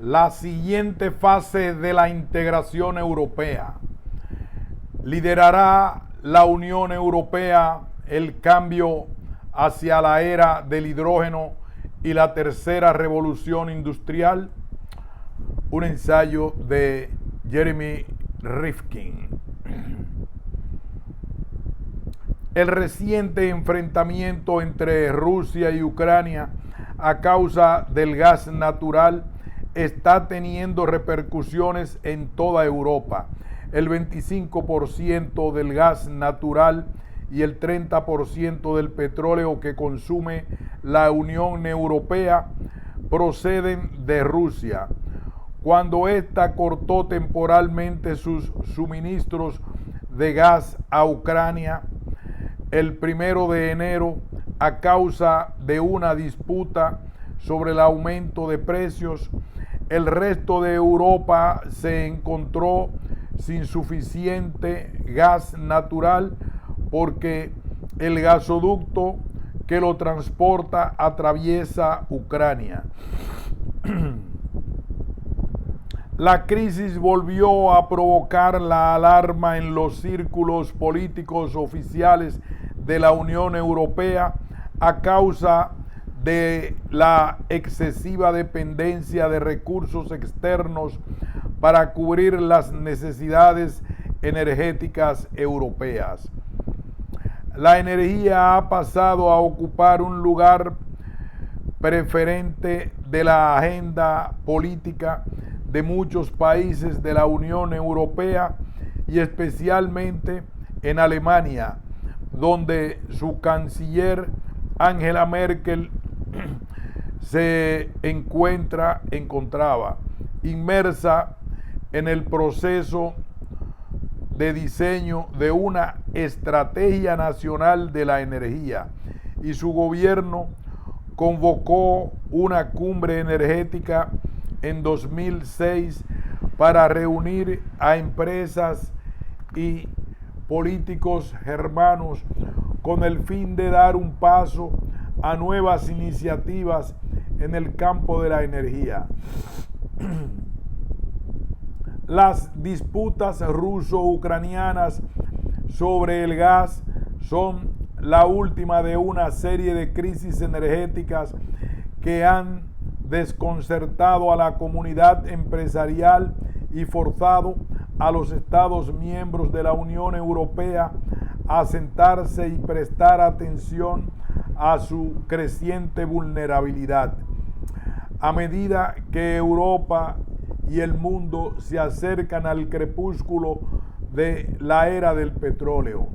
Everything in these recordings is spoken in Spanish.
La siguiente fase de la integración europea. Liderará la Unión Europea el cambio hacia la era del hidrógeno y la tercera revolución industrial. Un ensayo de Jeremy Rifkin. El reciente enfrentamiento entre Rusia y Ucrania a causa del gas natural está teniendo repercusiones en toda Europa. El 25% del gas natural y el 30% del petróleo que consume la Unión Europea proceden de Rusia. Cuando ésta cortó temporalmente sus suministros de gas a Ucrania el 1 de enero a causa de una disputa sobre el aumento de precios, el resto de Europa se encontró sin suficiente gas natural porque el gasoducto que lo transporta atraviesa Ucrania. La crisis volvió a provocar la alarma en los círculos políticos oficiales de la Unión Europea a causa de la excesiva dependencia de recursos externos para cubrir las necesidades energéticas europeas. La energía ha pasado a ocupar un lugar preferente de la agenda política de muchos países de la Unión Europea y especialmente en Alemania, donde su canciller Angela Merkel se encontraba inmersa en el proceso de diseño de una estrategia nacional de la energía, y su gobierno convocó una cumbre energética en 2006 para reunir a empresas y políticos germanos con el fin de dar un paso a nuevas iniciativas en el campo de la energía. Las disputas ruso-ucranianas sobre el gas son la última de una serie de crisis energéticas que han desconcertado a la comunidad empresarial y forzado a los Estados miembros de la Unión Europea a sentarse y prestar atención a su creciente vulnerabilidad. A medida que Europa y el mundo se acercan al crepúsculo de la era del petróleo,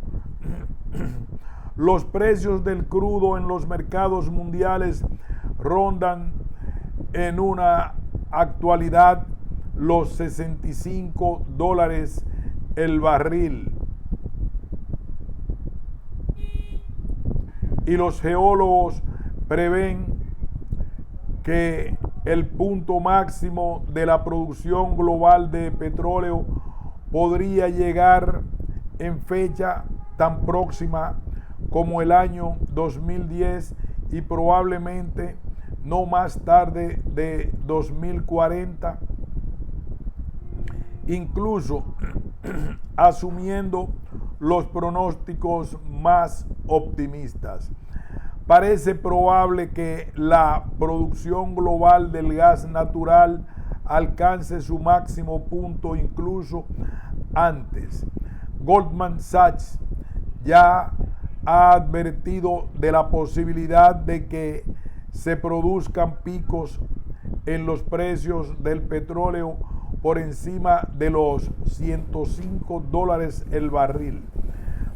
los precios del crudo en los mercados mundiales rondan en una actualidad los $65 el barril. Y los geólogos prevén que el punto máximo de la producción global de petróleo podría llegar en fecha tan próxima como el año 2010 y probablemente no más tarde de 2040, incluso asumiendo los pronósticos más optimistas. Parece probable que la producción global del gas natural alcance su máximo punto incluso antes. Goldman Sachs ya ha advertido de la posibilidad de que se produzcan picos en los precios del petróleo por encima de los $105 el barril.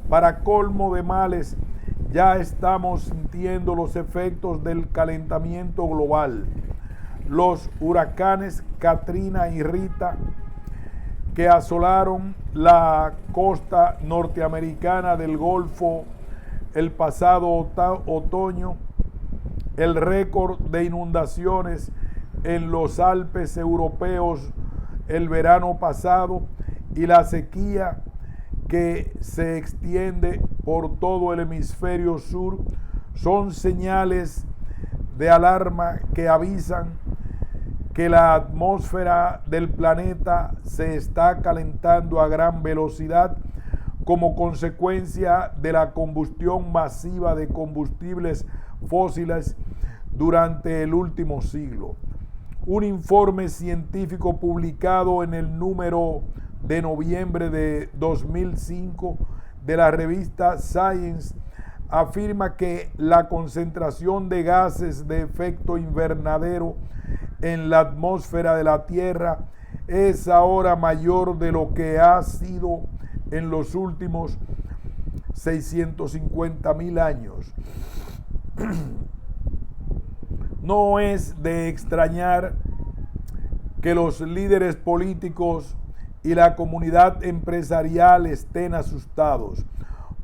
Para colmo de males, ya estamos sintiendo los efectos del calentamiento global. Los huracanes Katrina y Rita, que asolaron la costa norteamericana del Golfo el pasado otoño, el récord de inundaciones en los Alpes europeos el verano pasado y la sequía que se extiende por todo el hemisferio sur son señales de alarma que avisan que la atmósfera del planeta se está calentando a gran velocidad como consecuencia de la combustión masiva de combustibles fósiles durante el último siglo. Un informe científico publicado en el número de noviembre de 2005 de la revista Science afirma que la concentración de gases de efecto invernadero en la atmósfera de la Tierra es ahora mayor de lo que ha sido en los últimos 650,000 años. No es de extrañar que los líderes políticos y la comunidad empresarial estén asustados.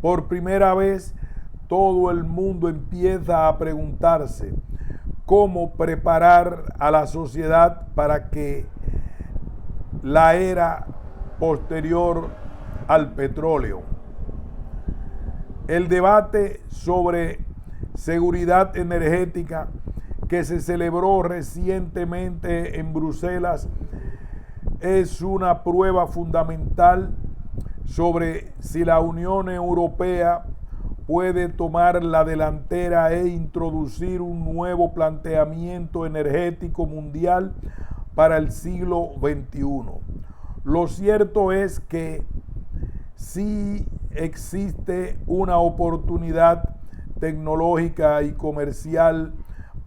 Por primera vez, todo el mundo empieza a preguntarse cómo preparar a la sociedad para que la era posterior al petróleo. El debate sobre seguridad energética que se celebró recientemente en Bruselas es una prueba fundamental sobre si la Unión Europea puede tomar la delantera e introducir un nuevo planteamiento energético mundial para el siglo XXI. Lo cierto es que sí existe una oportunidad tecnológica y comercial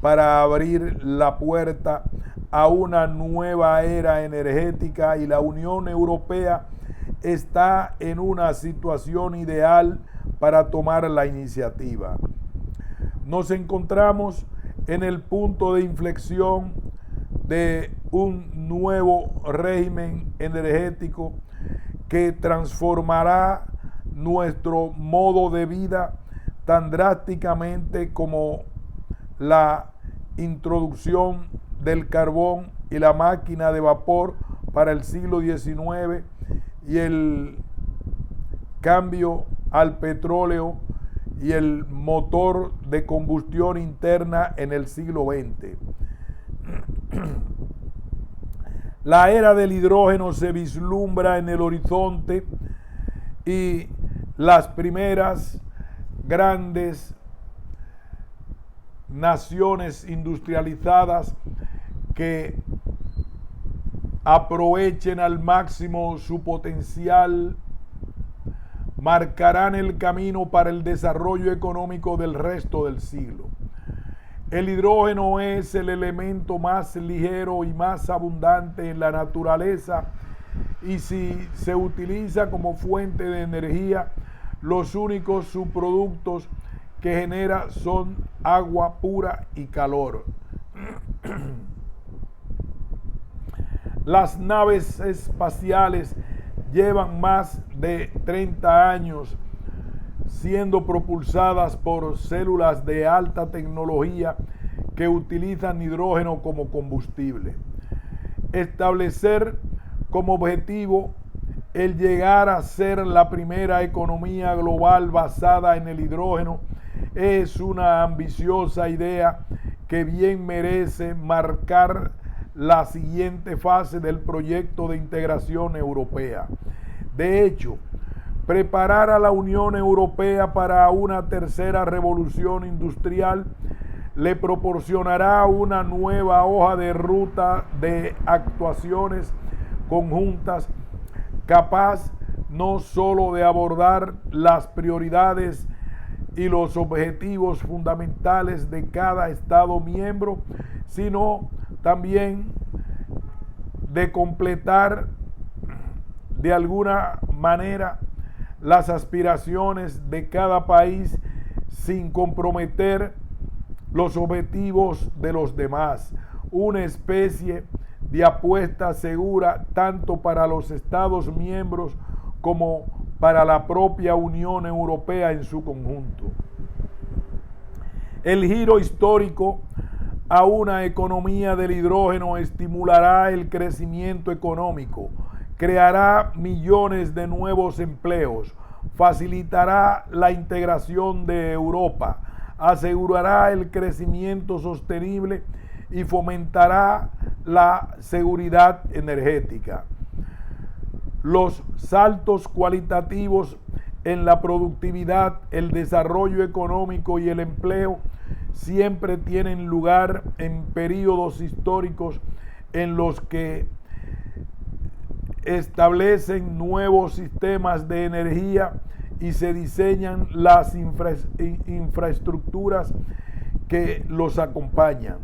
para abrir la puerta a una nueva era energética, y la Unión Europea está en una situación ideal para tomar la iniciativa. Nos encontramos en el punto de inflexión de un nuevo régimen energético que transformará nuestro modo de vida tan drásticamente como la introducción del carbón y la máquina de vapor para el siglo XIX y el cambio al petróleo y el motor de combustión interna en el siglo XX. La era del hidrógeno se vislumbra en el horizonte y las primeras grandes naciones industrializadas que aprovechen al máximo su potencial marcarán el camino para el desarrollo económico del resto del siglo. El hidrógeno es el elemento más ligero y más abundante en la naturaleza, y si se utiliza como fuente de energía, los únicos subproductos que genera son agua pura y calor. Las naves espaciales llevan más de 30 años siendo propulsadas por células de alta tecnología que utilizan hidrógeno como combustible. Establecer como objetivo el llegar a ser la primera economía global basada en el hidrógeno es una ambiciosa idea que bien merece marcar la siguiente fase del proyecto de integración europea. De hecho, preparar a la Unión Europea para una tercera revolución industrial le proporcionará una nueva hoja de ruta de actuaciones conjuntas capaz no solo de abordar las prioridades y los objetivos fundamentales de cada Estado miembro, sino también de completar de alguna manera las aspiraciones de cada país sin comprometer los objetivos de los demás. Una especie de apuesta segura tanto para los Estados miembros como para la propia Unión Europea en su conjunto. El giro histórico a una economía del hidrógeno estimulará el crecimiento económico, creará millones de nuevos empleos, facilitará la integración de Europa, asegurará el crecimiento sostenible y fomentará la seguridad energética. Los saltos cualitativos en la productividad, el desarrollo económico y el empleo siempre tienen lugar en periodos históricos en los que establecen nuevos sistemas de energía y se diseñan las infraestructuras que los acompañan.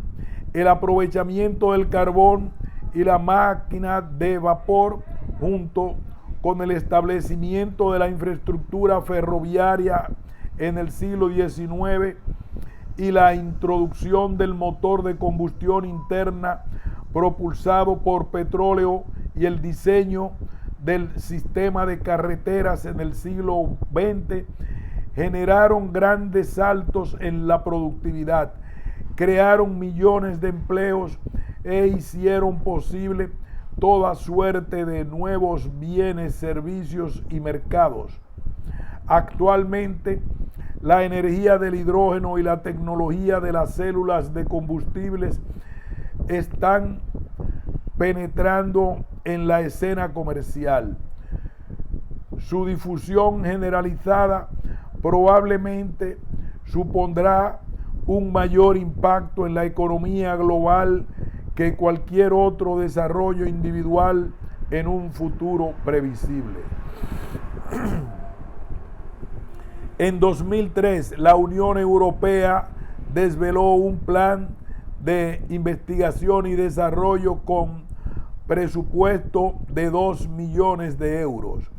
El aprovechamiento del carbón y la máquina de vapor, junto con el establecimiento de la infraestructura ferroviaria en el siglo XIX y la introducción del motor de combustión interna propulsado por petróleo y el diseño del sistema de carreteras en el siglo XX, generaron grandes saltos en la productividad, crearon millones de empleos e hicieron posible toda suerte de nuevos bienes, servicios y mercados. Actualmente, la energía del hidrógeno y la tecnología de las células de combustibles están penetrando en la escena comercial. Su difusión generalizada probablemente supondrá un mayor impacto en la economía global que cualquier otro desarrollo individual en un futuro previsible. En 2003, la Unión Europea desveló un plan de investigación y desarrollo con presupuesto de 2 millones de euros.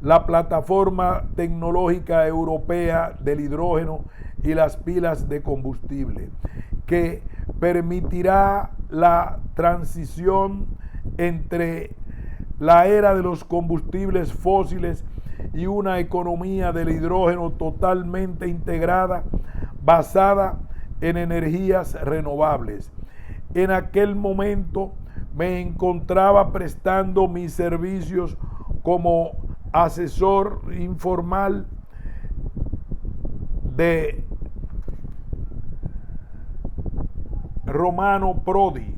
La plataforma tecnológica europea del hidrógeno y las pilas de combustible, que permitirá la transición entre la era de los combustibles fósiles y una economía del hidrógeno totalmente integrada, basada en energías renovables. En aquel momento me encontraba prestando mis servicios como asesor informal de Romano Prodi,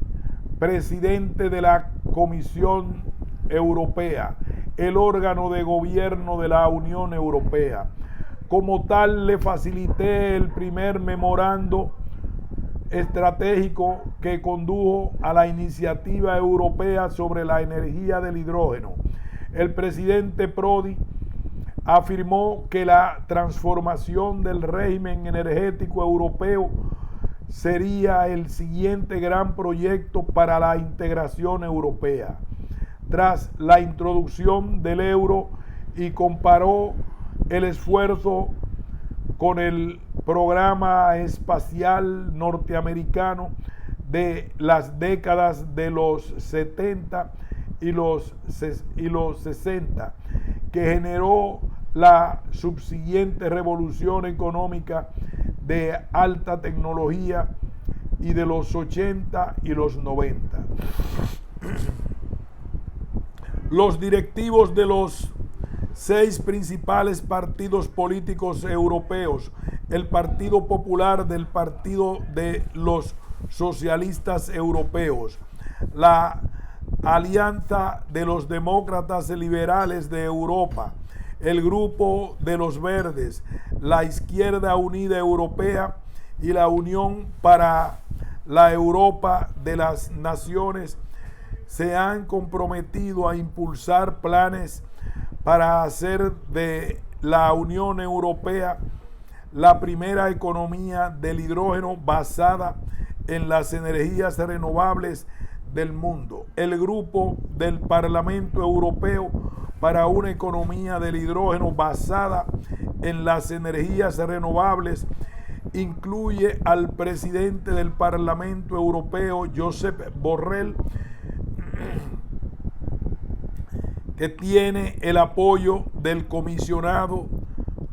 presidente de la Comisión Europea, el órgano de gobierno de la Unión Europea. Como tal, le facilité el primer memorando estratégico que condujo a la iniciativa europea sobre la energía del hidrógeno. El presidente Prodi afirmó que la transformación del régimen energético europeo sería el siguiente gran proyecto para la integración europea. Tras la introducción del euro, y comparó el esfuerzo con el programa espacial norteamericano de las décadas de los 70 y los 60, que generó la subsiguiente revolución económica de alta tecnología y de los 80 y los 90. Los directivos de los 6 principales partidos políticos europeos, el Partido Popular, del Partido de los Socialistas Europeos, la Alianza de los Demócratas Liberales de Europa, el Grupo de los Verdes, la Izquierda Unida Europea y la Unión para la Europa de las Naciones se han comprometido a impulsar planes para hacer de la Unión Europea la primera economía del hidrógeno basada en las energías renovables del mundo. El Grupo del Parlamento Europeo para una economía del hidrógeno basada en las energías renovables incluye al presidente del Parlamento Europeo, Josep Borrell, que tiene el apoyo del comisionado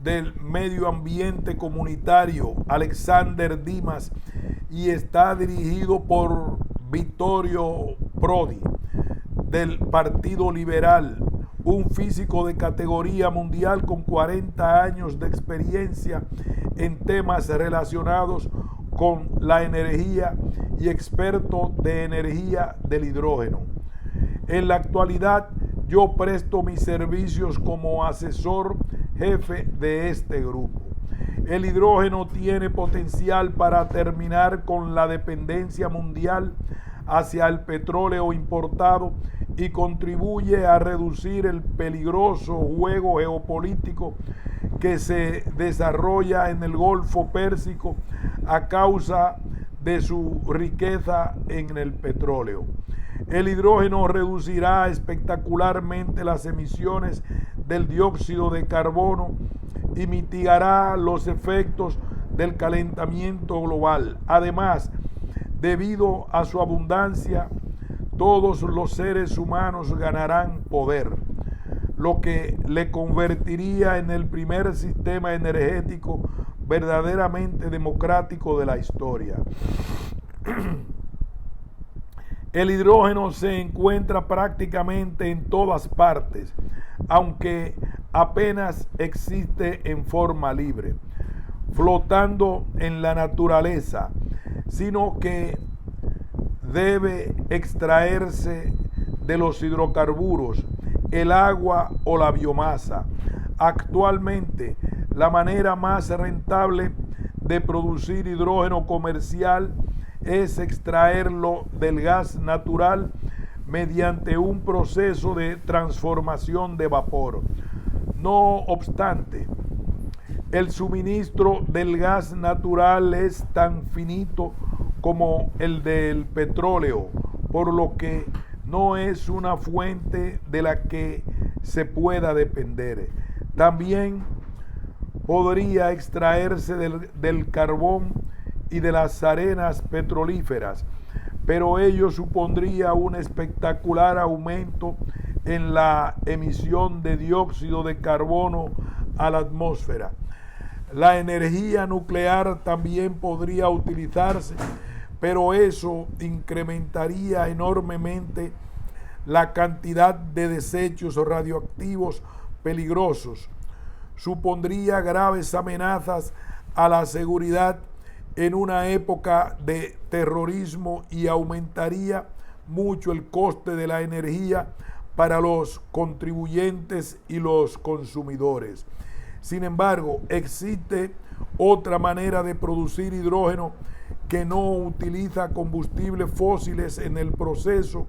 del Medio Ambiente Comunitario, Alexander Dimas, y está dirigido por Vittorio Prodi, del Partido Liberal, un físico de categoría mundial con 40 años de experiencia en temas relacionados con la energía y experto de energía del hidrógeno. En la actualidad, yo presto mis servicios como asesor jefe de este grupo. El hidrógeno tiene potencial para terminar con la dependencia mundial hacia el petróleo importado y contribuye a reducir el peligroso juego geopolítico que se desarrolla en el Golfo Pérsico a causa de su riqueza en el petróleo. El hidrógeno reducirá espectacularmente las emisiones del dióxido de carbono y mitigará los efectos del calentamiento global. Además, debido a su abundancia, todos los seres humanos ganarán poder, lo que le convertiría en el primer sistema energético verdaderamente democrático de la historia. El hidrógeno se encuentra prácticamente en todas partes, aunque apenas existe en forma libre, flotando en la naturaleza, sino que debe extraerse de los hidrocarburos, el agua o la biomasa. Actualmente, la manera más rentable de producir hidrógeno comercial es extraerlo del gas natural mediante un proceso de transformación de vapor. No obstante, el suministro del gas natural es tan finito como el del petróleo, por lo que no es una fuente de la que se pueda depender. También podría extraerse del carbón y de las arenas petrolíferas, pero ello supondría un espectacular aumento en la emisión de dióxido de carbono a la atmósfera. La energía nuclear también podría utilizarse, pero eso incrementaría enormemente la cantidad de desechos radioactivos peligrosos, supondría graves amenazas a la seguridad en una época de terrorismo y aumentaría mucho el coste de la energía para los contribuyentes y los consumidores. Sin embargo, existe otra manera de producir hidrógeno que no utiliza combustibles fósiles en el proceso,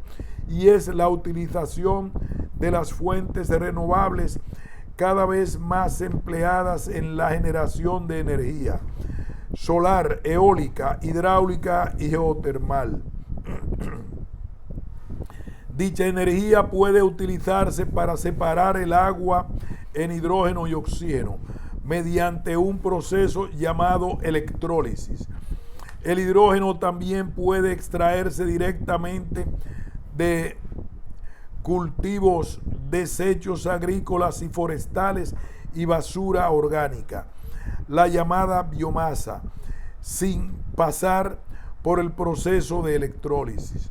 y es la utilización de las fuentes renovables cada vez más empleadas en la generación de energía solar, eólica, hidráulica y geotermal. Dicha energía puede utilizarse para separar el agua en hidrógeno y oxígeno mediante un proceso llamado electrólisis. El hidrógeno también puede extraerse directamente de cultivos, desechos agrícolas y forestales y basura orgánica, la llamada biomasa, sin pasar por el proceso de electrólisis.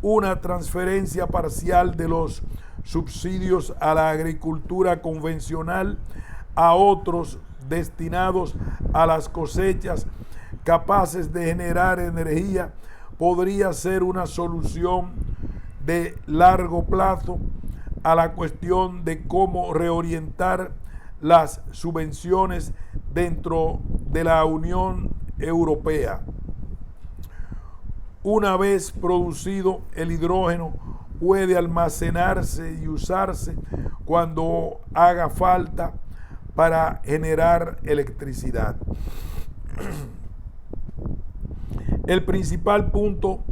Una transferencia parcial de los subsidios a la agricultura convencional a otros destinados a las cosechas capaces de generar energía podría ser una solución de largo plazo a la cuestión de cómo reorientar las subvenciones dentro de la Unión Europea. Una vez producido, el hidrógeno puede almacenarse y usarse cuando haga falta para generar electricidad. El principal punto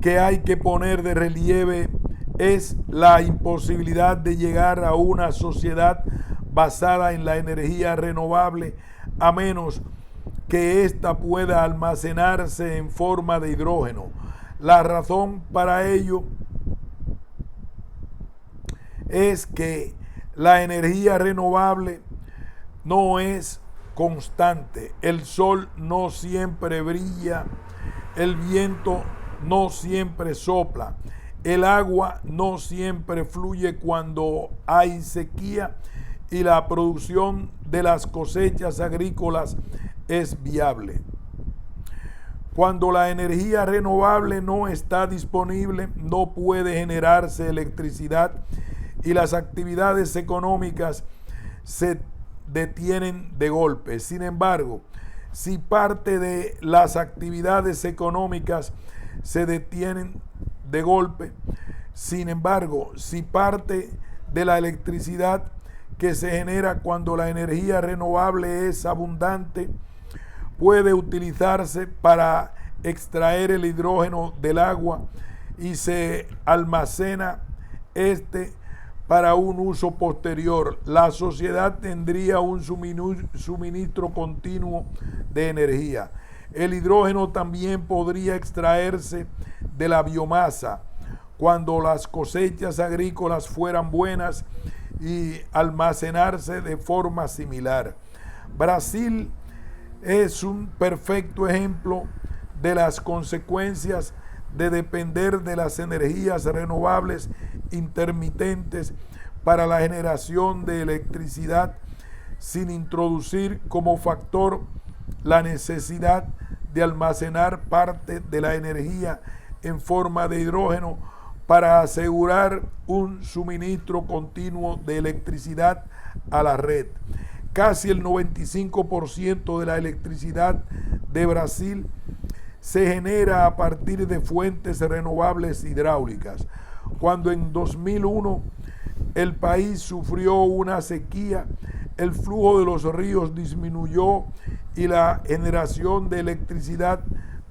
que hay que poner de relieve es la imposibilidad de llegar a una sociedad basada en la energía renovable a menos que ésta pueda almacenarse en forma de hidrógeno. La razón para ello es que la energía renovable no es constante. El sol no siempre brilla, el viento no siempre sopla, el agua no siempre fluye cuando hay sequía y la producción de las cosechas agrícolas es viable. Cuando la energía renovable no está disponible, no puede generarse electricidad y las actividades económicas se detienen de golpe. Sin embargo, si parte de las actividades económicas se detienen de golpe, sin embargo, si parte de la electricidad que se genera cuando la energía renovable es abundante, puede utilizarse para extraer el hidrógeno del agua y se almacena para un uso posterior. La sociedad tendría un suministro continuo de energía. El hidrógeno también podría extraerse de la biomasa cuando las cosechas agrícolas fueran buenas y almacenarse de forma similar. Brasil es un perfecto ejemplo de las consecuencias de depender de las energías renovables intermitentes para la generación de electricidad sin introducir como factor la necesidad de almacenar parte de la energía en forma de hidrógeno para asegurar un suministro continuo de electricidad a la red. Casi el 95% de la electricidad de Brasil se genera a partir de fuentes renovables hidráulicas. Cuando en 2001 el país sufrió una sequía, el flujo de los ríos disminuyó y la generación de electricidad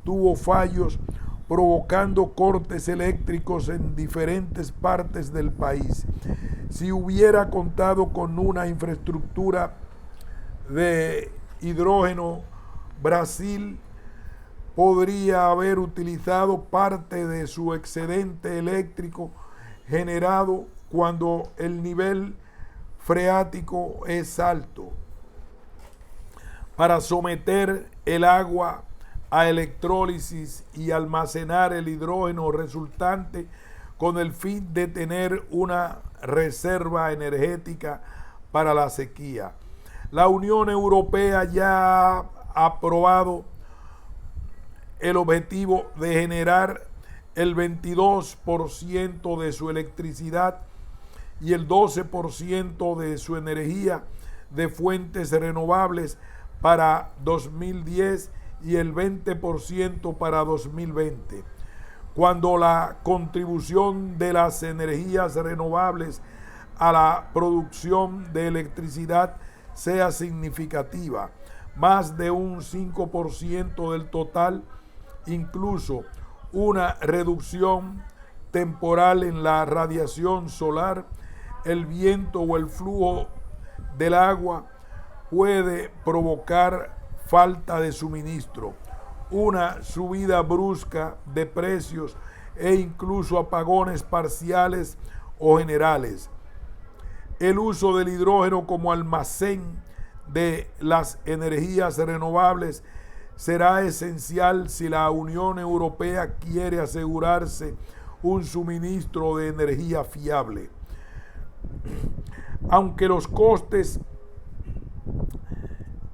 tuvo fallos, provocando cortes eléctricos en diferentes partes del país. Si hubiera contado con una infraestructura de hidrógeno, Brasil podría haber utilizado parte de su excedente eléctrico generado cuando el nivel freático es alto para someter el agua a electrólisis y almacenar el hidrógeno resultante con el fin de tener una reserva energética para la sequía. La Unión Europea ya ha aprobado el objetivo de generar el 22% de su electricidad y el 12% de su energía de fuentes renovables para 2010 y el 20% para 2020. Cuando la contribución de las energías renovables a la producción de electricidad sea significativa, más de un 5% del total, incluso una reducción temporal en la radiación solar, el viento o el flujo del agua puede provocar falta de suministro, una subida brusca de precios e incluso apagones parciales o generales. El uso del hidrógeno como almacén de las energías renovables será esencial si la Unión Europea quiere asegurarse un suministro de energía fiable. Aunque los costes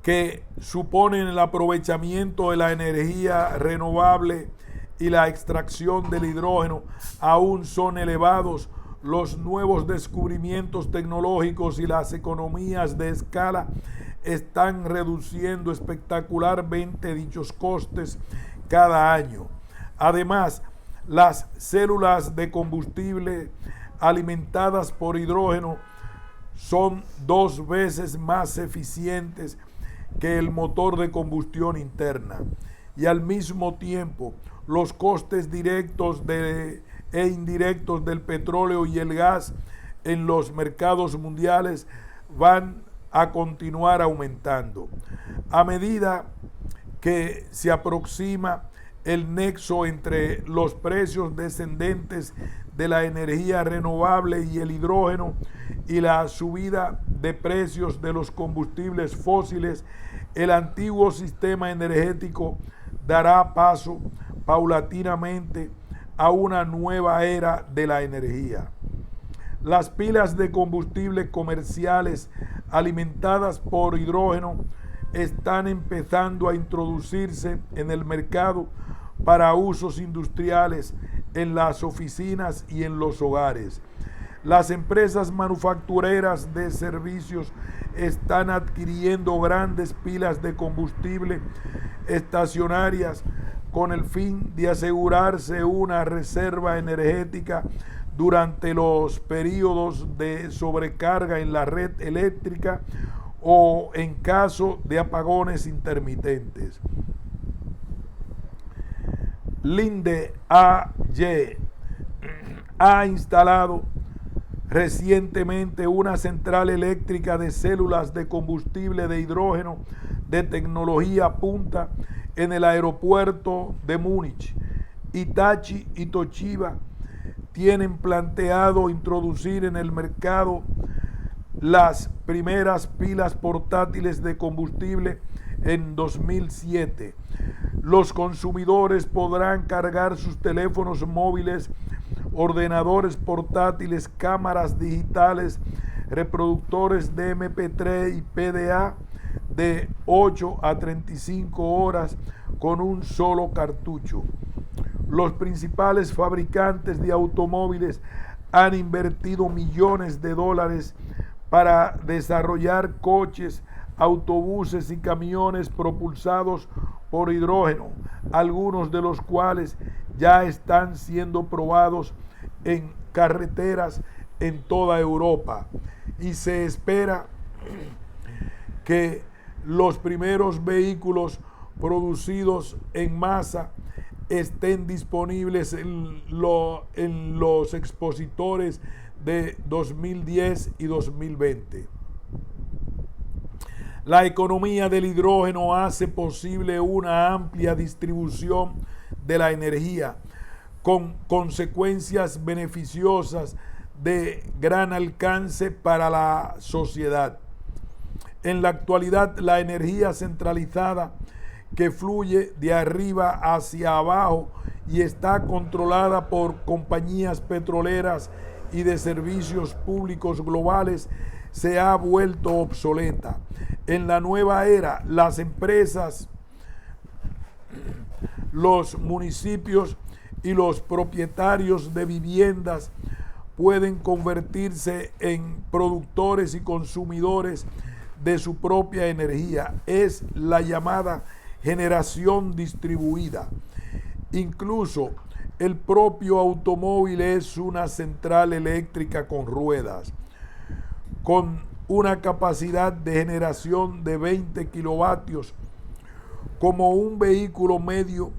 que suponen el aprovechamiento de la energía renovable y la extracción del hidrógeno aún son elevados, los nuevos descubrimientos tecnológicos y las economías de escala están reduciendo espectacularmente dichos costes cada año. Además, las células de combustible alimentadas por hidrógeno son 2 veces más eficientes que el motor de combustión interna, y al mismo tiempo los costes directos e indirectos del petróleo y el gas en los mercados mundiales van a continuar aumentando. A medida que se aproxima el nexo entre los precios descendentes de la energía renovable y el hidrógeno y la subida de precios de los combustibles fósiles, el antiguo sistema energético dará paso paulatinamente a una nueva era de la energía. Las pilas de combustible comerciales alimentadas por hidrógeno están empezando a introducirse en el mercado para usos industriales, en las oficinas y en los hogares. Las empresas manufactureras de servicios están adquiriendo grandes pilas de combustible estacionarias con el fin de asegurarse una reserva energética durante los periodos de sobrecarga en la red eléctrica o en caso de apagones intermitentes. Linde AG ha instalado recientemente una central eléctrica de células de combustible de hidrógeno de tecnología punta en el aeropuerto de Múnich. Hitachi y Toshiba tienen planteado introducir en el mercado las primeras pilas portátiles de combustible en 2007. Los consumidores podrán cargar sus teléfonos móviles, ordenadores portátiles, cámaras digitales, reproductores de MP3 y PDA de 8 a 35 horas con un solo cartucho. Los principales fabricantes de automóviles han invertido millones de dólares para desarrollar coches, autobuses y camiones propulsados por hidrógeno, algunos de los cuales ya están siendo probados en carreteras en toda Europa, y se espera que los primeros vehículos producidos en masa estén disponibles en los expositores de 2010 y 2020. La economía del hidrógeno hace posible una amplia distribución de la energía, con consecuencias beneficiosas de gran alcance para la sociedad. En la actualidad, la energía centralizada que fluye de arriba hacia abajo y está controlada por compañías petroleras y de servicios públicos globales se ha vuelto obsoleta. En la nueva era, las empresas, los municipios y los propietarios de viviendas pueden convertirse en productores y consumidores de su propia energía. Es la llamada generación distribuida. Incluso el propio automóvil es una central eléctrica con ruedas, con una capacidad de generación de 20 kilovatios. Como un vehículo medio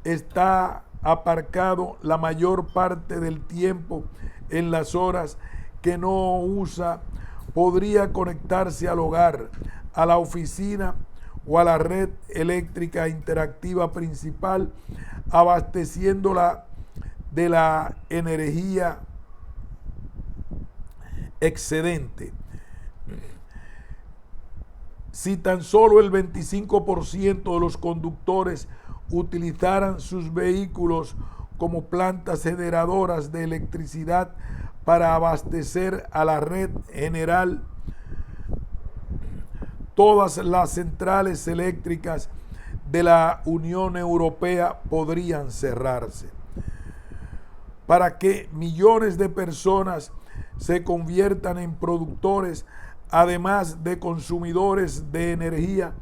está aparcado la mayor parte del tiempo en las horas que no usa, podría conectarse al hogar, a la oficina o a la red eléctrica interactiva principal, abasteciéndola de la energía excedente. Si tan solo el 25% de los conductores utilizaran sus vehículos como plantas generadoras de electricidad para abastecer a la red general, todas las centrales eléctricas de la Unión Europea podrían cerrarse. Para que millones de personas se conviertan en productores, además de consumidores de energía,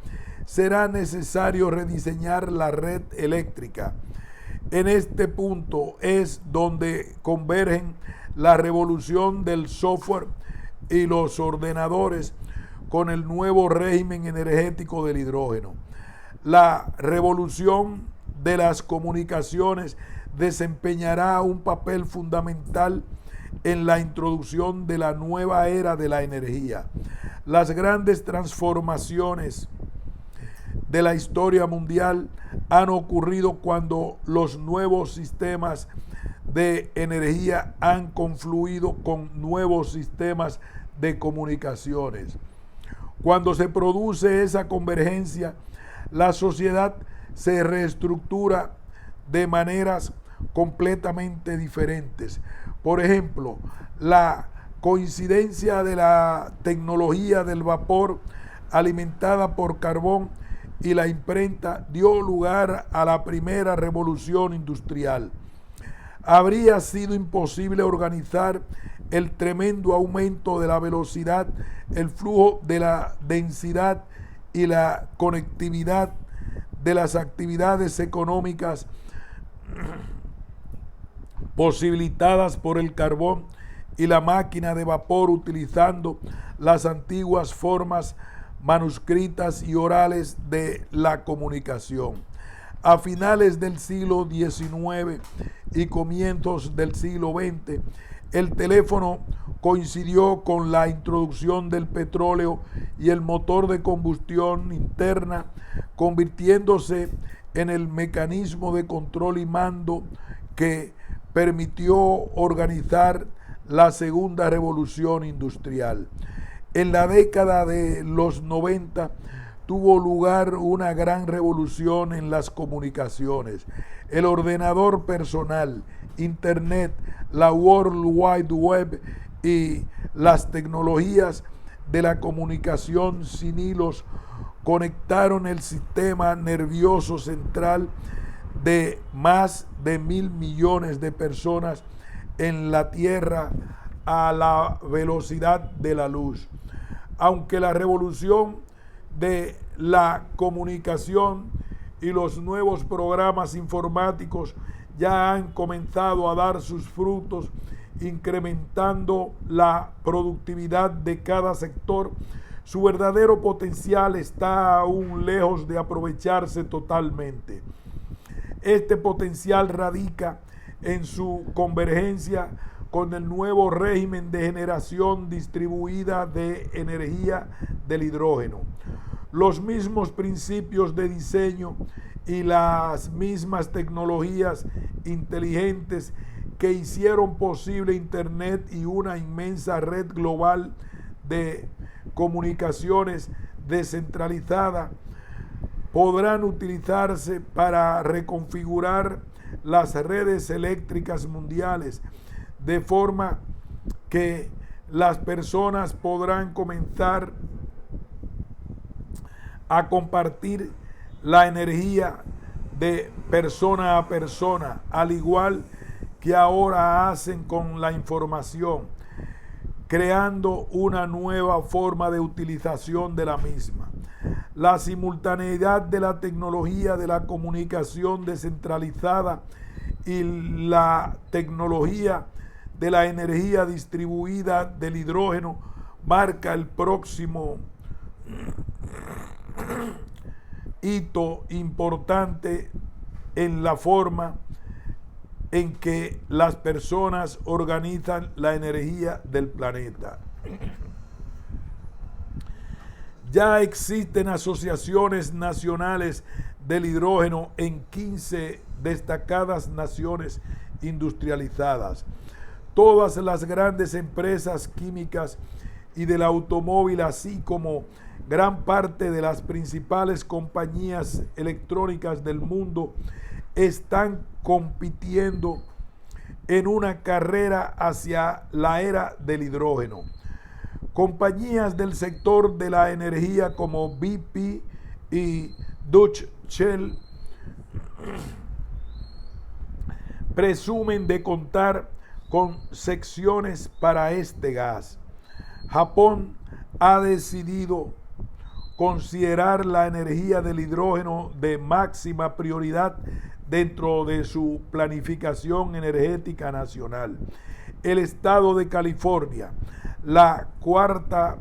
será necesario rediseñar la red eléctrica. En este punto es donde convergen la revolución del software y los ordenadores con el nuevo régimen energético del hidrógeno. La revolución de las comunicaciones desempeñará un papel fundamental en la introducción de la nueva era de la energía. Las grandes transformaciones de la historia mundial han ocurrido cuando los nuevos sistemas de energía han confluido con nuevos sistemas de comunicaciones. Cuando se produce esa convergencia, la sociedad se reestructura de maneras completamente diferentes. Por ejemplo, la coincidencia de la tecnología del vapor alimentada por carbón y la imprenta, dio lugar a la primera revolución industrial. Habría sido imposible organizar el tremendo aumento de la velocidad, el flujo de la densidad y la conectividad de las actividades económicas posibilitadas por el carbón y la máquina de vapor, utilizando las antiguas formas manuscritas y orales de la comunicación. A finales del siglo XIX y comienzos del siglo XX, el teléfono coincidió con la introducción del petróleo y el motor de combustión interna, convirtiéndose en el mecanismo de control y mando que permitió organizar la segunda revolución industrial. En la década de los 90 tuvo lugar una gran revolución en las comunicaciones. El ordenador personal, Internet, la World Wide Web y las tecnologías de la comunicación sin hilos conectaron el sistema nervioso central de más de 1.000 millones de personas en la Tierra a la velocidad de la luz. Aunque la revolución de la comunicación y los nuevos programas informáticos ya han comenzado a dar sus frutos, incrementando la productividad de cada sector, su verdadero potencial está aún lejos de aprovecharse totalmente. Este potencial radica en su convergencia con el nuevo régimen de generación distribuida de energía del hidrógeno. Los mismos principios de diseño y las mismas tecnologías inteligentes que hicieron posible Internet y una inmensa red global de comunicaciones descentralizada podrán utilizarse para reconfigurar las redes eléctricas mundiales, de forma que las personas podrán comenzar a compartir la energía de persona a persona, al igual que ahora hacen con la información, creando una nueva forma de utilización de la misma. La simultaneidad de la tecnología de la comunicación descentralizada y la tecnología de la energía distribuida del hidrógeno marca el próximo hito importante en la forma en que las personas organizan la energía del planeta. Ya existen asociaciones nacionales del hidrógeno en 15 destacadas naciones industrializadas. Todas las grandes empresas químicas y del automóvil, así como gran parte de las principales compañías electrónicas del mundo, están compitiendo en una carrera hacia la era del hidrógeno. Compañías del sector de la energía como BP y Dutch Shell presumen de contar con secciones para este gas. Japón ha decidido considerar la energía del hidrógeno de máxima prioridad dentro de su planificación energética nacional. El estado de California, la cuarta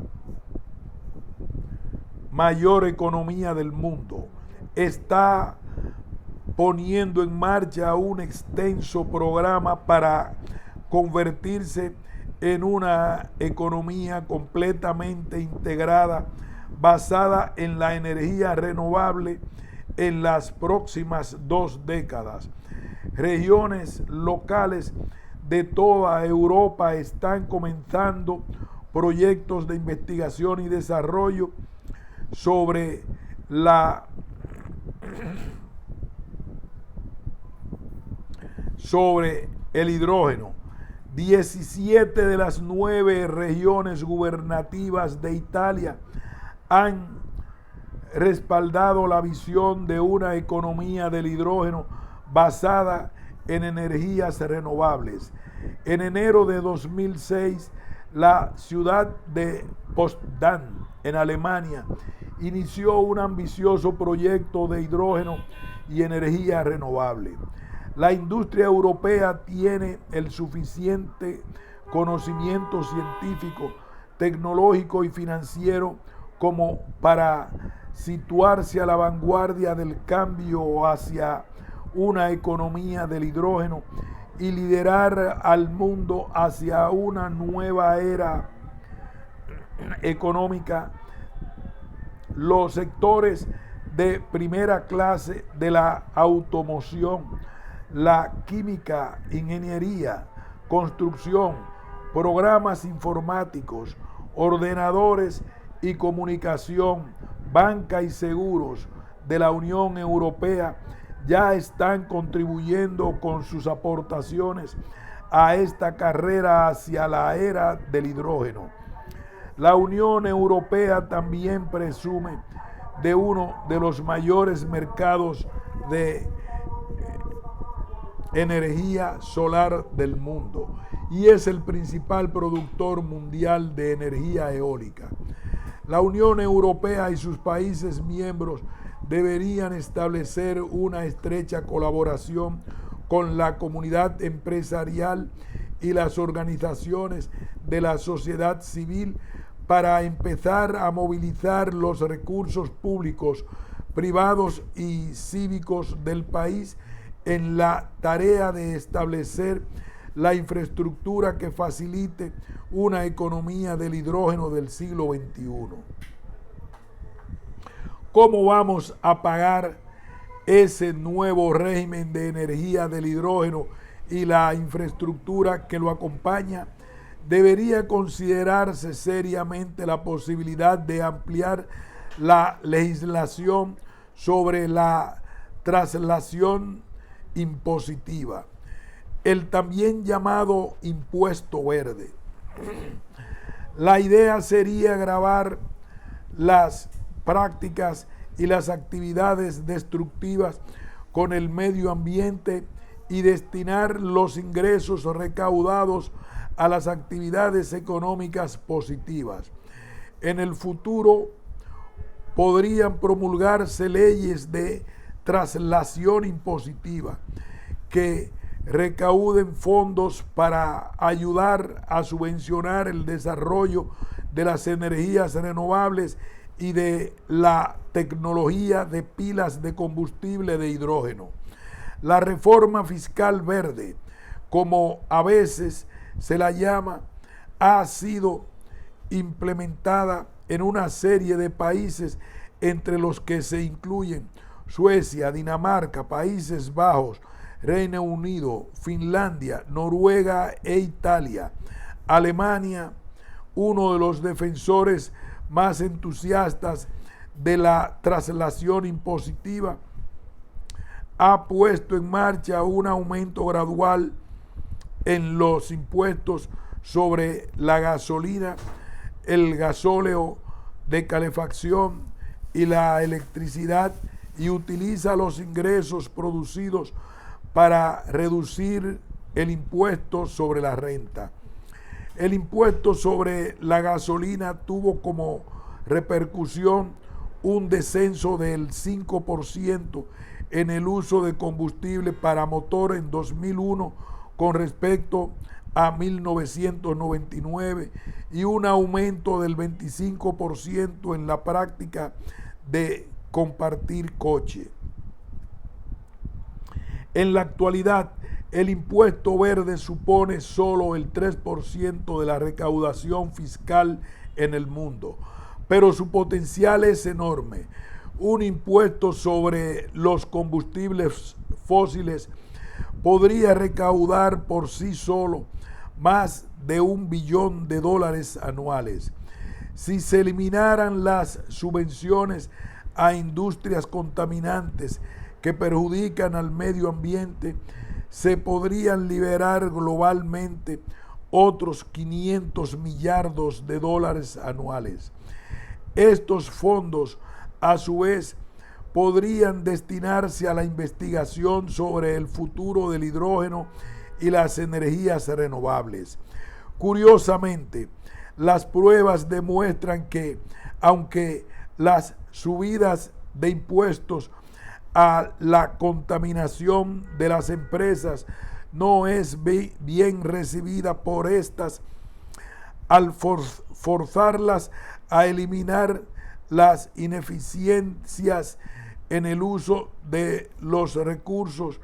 mayor economía del mundo, está poniendo en marcha un extenso programa para convertirse en una economía completamente integrada basada en la energía renovable en las próximas 2 décadas. Regiones locales de toda Europa están comenzando proyectos de investigación y desarrollo sobre el hidrógeno. 17 de las 9 regiones gubernativas de Italia han respaldado la visión de una economía del hidrógeno basada en energías renovables. En enero de 2006, la ciudad de Potsdam, en Alemania, inició un ambicioso proyecto de hidrógeno y energía renovable. La industria europea tiene el suficiente conocimiento científico, tecnológico y financiero como para situarse a la vanguardia del cambio hacia una economía del hidrógeno y liderar al mundo hacia una nueva era económica. Los sectores de primera clase de la automoción, la química, ingeniería, construcción, programas informáticos, ordenadores y comunicación, banca y seguros de la Unión Europea ya están contribuyendo con sus aportaciones a esta carrera hacia la era del hidrógeno. La Unión Europea también presume de uno de los mayores mercados de energía solar del mundo y es el principal productor mundial de energía eólica. La Unión Europea y sus países miembros deberían establecer una estrecha colaboración con la comunidad empresarial y las organizaciones de la sociedad civil para empezar a movilizar los recursos públicos, privados y cívicos del país en la tarea de establecer la infraestructura que facilite una economía del hidrógeno del siglo XXI. ¿Cómo vamos a pagar ese nuevo régimen de energía del hidrógeno y la infraestructura que lo acompaña? Debería considerarse seriamente la posibilidad de ampliar la legislación sobre la traslación impositiva, el también llamado impuesto verde. La idea sería gravar las prácticas y las actividades destructivas con el medio ambiente y destinar los ingresos recaudados a las actividades económicas positivas. En el futuro podrían promulgarse leyes de traslación impositiva que recauden fondos para ayudar a subvencionar el desarrollo de las energías renovables y de la tecnología de pilas de combustible de hidrógeno. La reforma fiscal verde, como a veces se la llama, ha sido implementada en una serie de países entre los que se incluyen Suecia, Dinamarca, Países Bajos, Reino Unido, Finlandia, Noruega e Italia. Alemania, uno de los defensores más entusiastas de la traslación impositiva, ha puesto en marcha un aumento gradual en los impuestos sobre la gasolina, el gasóleo de calefacción y la electricidad y utiliza los ingresos producidos para reducir el impuesto sobre la renta. El impuesto sobre la gasolina tuvo como repercusión un descenso del 5% en el uso de combustible para motor en 2001 con respecto a 1999 y un aumento del 25% en la práctica de compartir coche. En la actualidad, el impuesto verde supone solo el 3% de la recaudación fiscal en el mundo, pero su potencial es enorme. Un impuesto sobre los combustibles fósiles podría recaudar por sí solo más de $1 billón anuales. Si se eliminaran las subvenciones a industrias contaminantes que perjudican al medio ambiente, se podrían liberar globalmente otros $500 millardos anuales. Estos fondos, a su vez, podrían destinarse a la investigación sobre el futuro del hidrógeno y las energías renovables. Curiosamente, las pruebas demuestran que, aunque las subidas de impuestos a la contaminación de las empresas no es bien recibida por estas, al forzarlas a eliminar las ineficiencias en el uso de los recursos,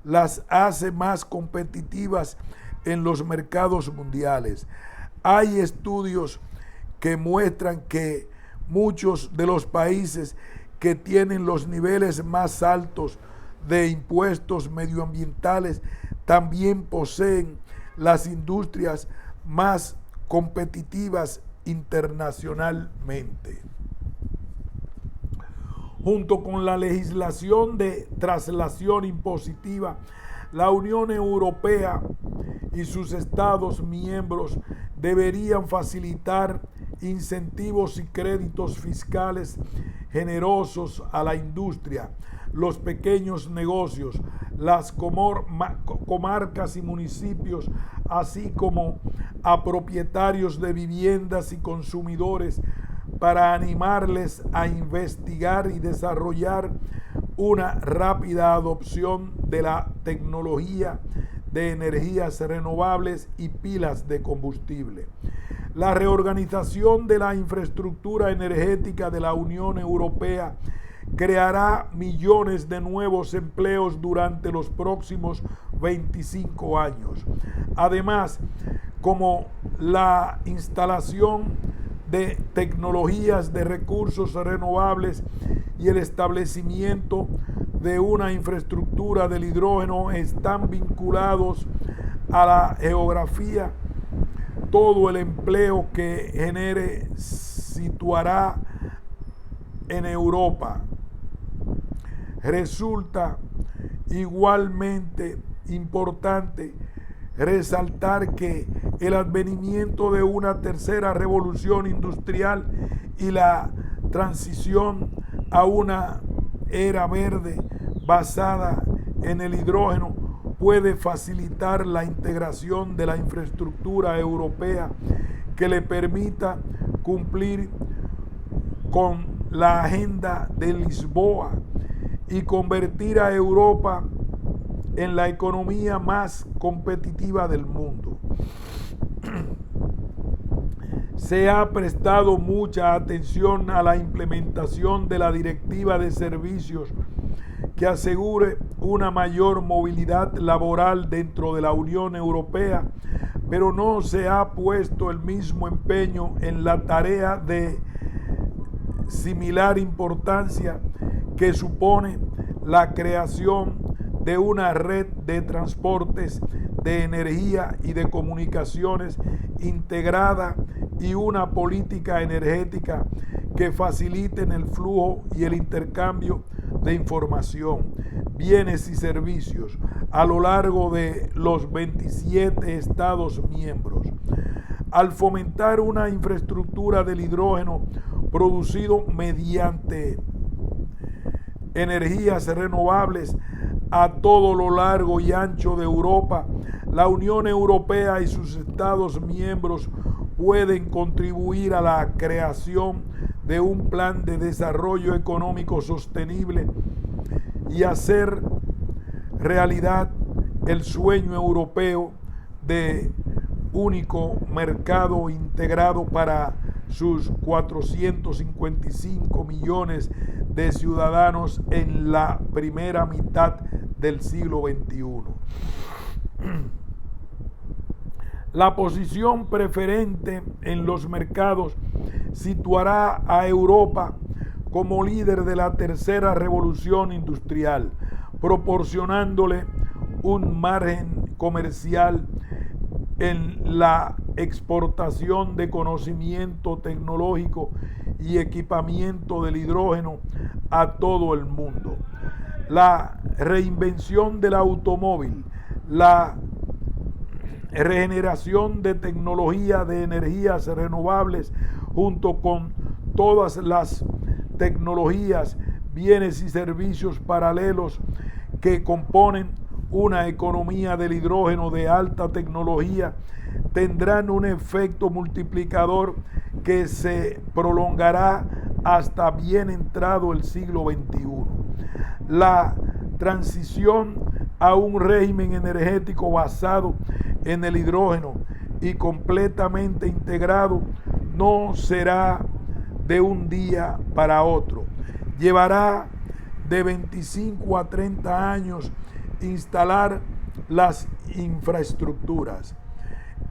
las hace más competitivas en los mercados mundiales. Hay estudios que muestran que muchos de los países que tienen los niveles más altos de impuestos medioambientales también poseen las industrias más competitivas internacionalmente. Junto con la legislación de traslación impositiva, la Unión Europea y sus Estados miembros deberían facilitar incentivos y créditos fiscales generosos a la industria, los pequeños negocios, las comarcas y municipios, así como a propietarios de viviendas y consumidores, para animarles a investigar y desarrollar una rápida adopción de la tecnología de energías renovables y pilas de combustible. La reorganización de la infraestructura energética de la Unión Europea creará millones de nuevos empleos durante los próximos 25 años. Además, como la instalación de tecnologías de recursos renovables y el establecimiento de una infraestructura del hidrógeno están vinculados a la geografía, todo el empleo que genere situará en Europa. Resulta igualmente importante resaltar que el advenimiento de una tercera revolución industrial y la transición a una era verde basada en el hidrógeno puede facilitar la integración de la infraestructura europea que le permita cumplir con la agenda de Lisboa y convertir a Europa en la economía más competitiva del mundo. Se ha prestado mucha atención a la implementación de la Directiva de Servicios que asegure una mayor movilidad laboral dentro de la Unión Europea, pero no se ha puesto el mismo empeño en la tarea de similar importancia que supone la creación de una red de transportes, de energía y de comunicaciones integrada y una política energética que faciliten el flujo y el intercambio de información, bienes y servicios a lo largo de los 27 Estados miembros. Al fomentar una infraestructura del hidrógeno producido mediante energías renovables a todo lo largo y ancho de Europa, la Unión Europea y sus Estados miembros pueden contribuir a la creación de un plan de desarrollo económico sostenible y hacer realidad el sueño europeo de único mercado integrado para sus 455 millones de ciudadanos en la primera mitad del siglo XXI. La posición preferente en los mercados situará a Europa como líder de la tercera revolución industrial, proporcionándole un margen comercial en la exportación de conocimiento tecnológico y equipamiento del hidrógeno a todo el mundo. La reinvención del automóvil, la regeneración de tecnología de energías renovables junto con todas las tecnologías, bienes y servicios paralelos que componen una economía del hidrógeno de alta tecnología tendrán un efecto multiplicador que se prolongará hasta bien entrado el siglo XXI. La transición a un régimen energético basado en el hidrógeno y completamente integrado no será de un día para otro. Llevará de 25 a 30 años instalar las infraestructuras.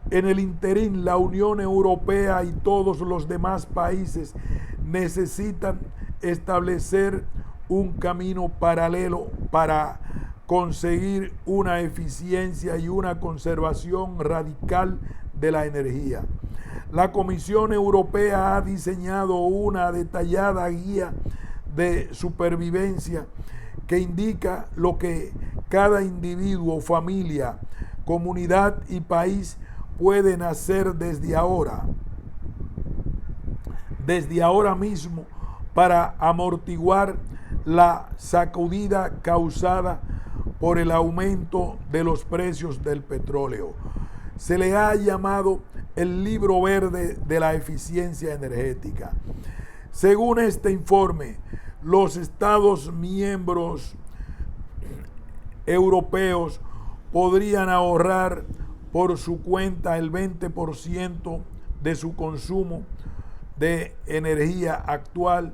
En el interín, la Unión Europea y todos los demás países necesitan establecer un camino paralelo para conseguir una eficiencia y una conservación radical de la energía. La Comisión Europea ha diseñado una detallada guía de supervivencia que indica lo que cada individuo, familia, comunidad y país pueden hacer desde ahora mismo para amortiguar la sacudida causada por el aumento de los precios del petróleo. Se le ha llamado el Libro Verde de la Eficiencia Energética. Según este informe, los Estados miembros europeos podrían ahorrar por su cuenta el 20% de su consumo de energía actual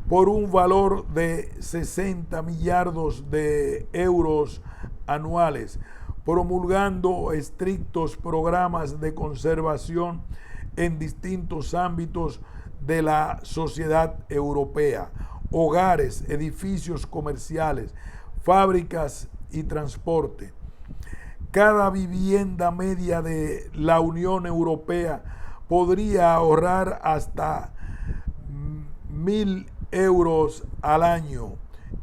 por un valor de 60 millardos de euros anuales, promulgando estrictos programas de conservación en distintos ámbitos de la sociedad europea: hogares, edificios comerciales, fábricas y transporte. Cada vivienda media de la Unión Europea podría ahorrar hasta 1.000 euros al año,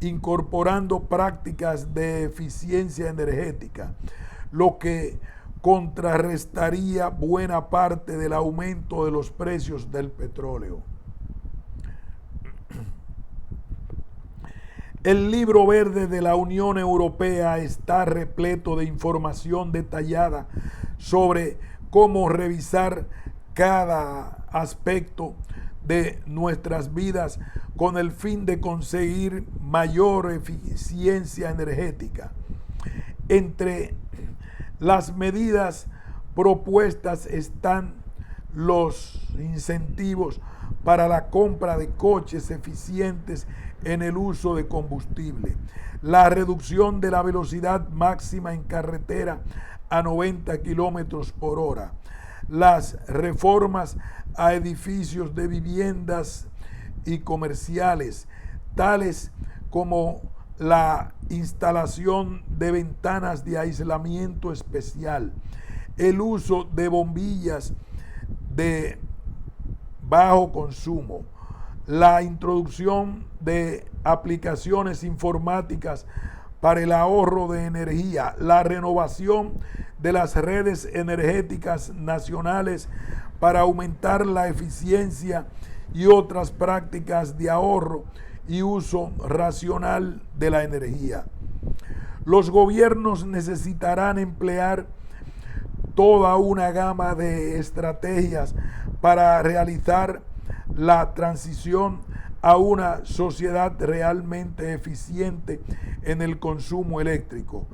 incorporando prácticas de eficiencia energética, lo que contrarrestaría buena parte del aumento de los precios del petróleo. El Libro Verde de la Unión Europea está repleto de información detallada sobre cómo revisar cada aspecto de nuestras vidas con el fin de conseguir mayor eficiencia energética. Entre las medidas propuestas están los incentivos para la compra de coches eficientes en el uso de combustible, la reducción de la velocidad máxima en carretera a 90 kilómetros por hora, las reformas a edificios de viviendas y comerciales, tales como la instalación de ventanas de aislamiento especial, el uso de bombillas de bajo consumo, la introducción de aplicaciones informáticas para el ahorro de energía, la renovación de las redes energéticas nacionales para aumentar la eficiencia y otras prácticas de ahorro y uso racional de la energía. Los gobiernos necesitarán emplear toda una gama de estrategias para realizar la transición a una sociedad realmente eficiente en el consumo eléctrico.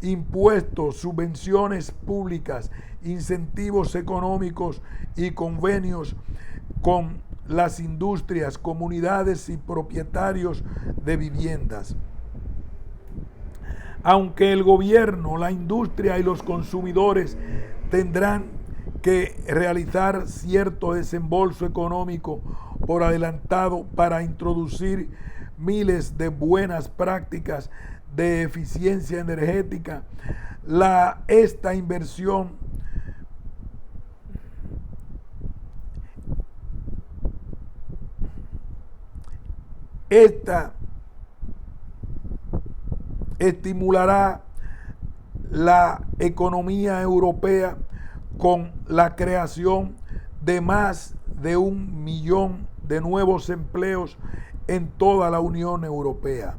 Impuestos, subvenciones públicas, incentivos económicos y convenios con las industrias, comunidades y propietarios de viviendas. Aunque el gobierno, la industria y los consumidores tendrán que realizar cierto desembolso económico por adelantado para introducir miles de buenas prácticas de eficiencia energética, esta inversión estimulará la economía europea con la creación de más de 1 millón de nuevos empleos en toda la Unión Europea.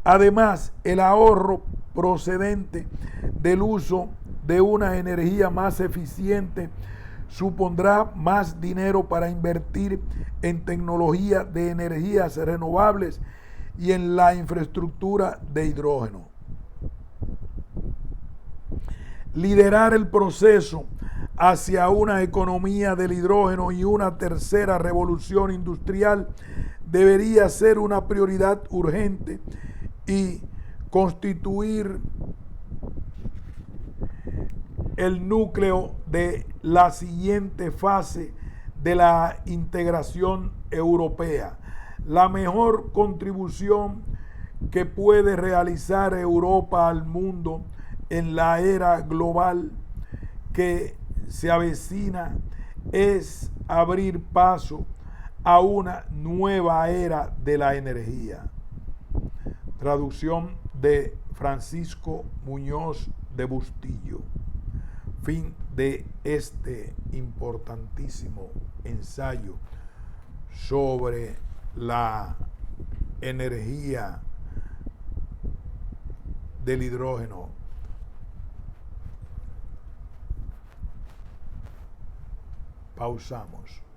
Además, el ahorro procedente del uso de una energía más eficiente supondrá más dinero para invertir en tecnología de energías renovables y en la infraestructura de hidrógeno. Liderar el proceso hacia una economía del hidrógeno y una tercera revolución industrial debería ser una prioridad urgente y constituir el núcleo de la siguiente fase de la integración europea. La mejor contribución que puede realizar Europa al mundo en la era global que se avecina es abrir paso a una nueva era de la energía. Traducción de Francisco Muñoz de Bustillo. Fin de este importantísimo ensayo sobre la energía del hidrógeno. Pausamos.